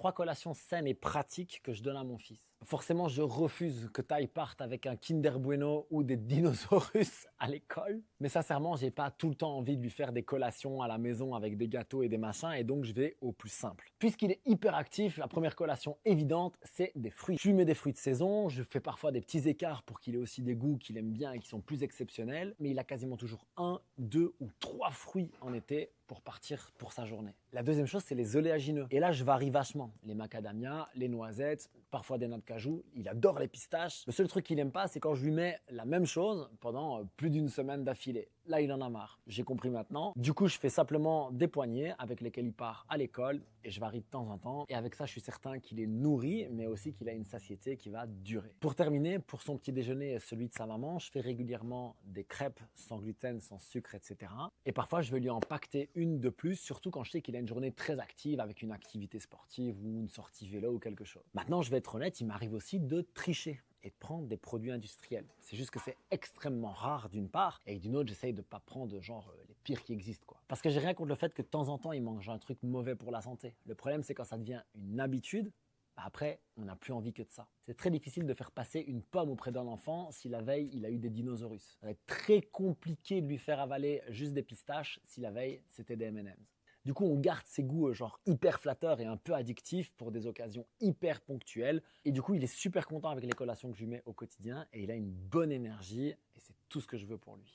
3 collations saines et pratiques que je donne à mon fils. Forcément, je refuse que Ty parte avec un Kinder Bueno ou des dinosaures à l'école. Mais sincèrement, j'ai pas tout le temps envie de lui faire des collations à la maison avec des gâteaux et des machins, et donc je vais au plus simple. Puisqu'il est hyper actif, la première collation évidente, c'est des fruits. Je lui mets des fruits de saison, je fais parfois des petits écarts pour qu'il ait aussi des goûts qu'il aime bien et qui sont plus exceptionnels, mais il a quasiment toujours 1, 2 ou 3 fruits en été pour partir pour sa journée. La deuxième chose, c'est les oléagineux. Et là, je varie vachement. Les macadamias, les noisettes, parfois des noix de cajou. Il adore les pistaches. Le seul truc qu'il n'aime pas, c'est quand je lui mets la même chose pendant plus d'une semaine d'affilée. Là, il en a marre. J'ai compris maintenant. Du coup, je fais simplement des poignées avec lesquelles il part à l'école et je varie de temps en temps. Et avec ça, je suis certain qu'il est nourri, mais aussi qu'il a une satiété qui va durer. Pour terminer, pour son petit déjeuner et celui de sa maman, je fais régulièrement des crêpes sans gluten, sans sucre, etc. Et parfois, je vais lui en pacter une de plus, surtout quand je sais qu'il a une journée très active avec une activité sportive ou une sortie vélo ou quelque chose. Maintenant, je vais être honnête, il m'arrive aussi de tricher et de prendre des produits industriels. C'est juste que c'est extrêmement rare d'une part, et d'une autre, j'essaye de pas prendre genre les pires qui existent, quoi. Parce que j'ai rien contre le fait que de temps en temps, il mange un truc mauvais pour la santé. Le problème, c'est quand ça devient une habitude, après, on n'a plus envie que de ça. C'est très difficile de faire passer une pomme auprès d'un enfant si la veille, il a eu des dinosaures. Ça va être très compliqué de lui faire avaler juste des pistaches si la veille, c'était des M&M's. Du coup, on garde ses goûts genre hyper flatteurs et un peu addictifs pour des occasions hyper ponctuelles. Et du coup, il est super content avec les collations que je lui mets au quotidien et il a une bonne énergie et c'est tout ce que je veux pour lui.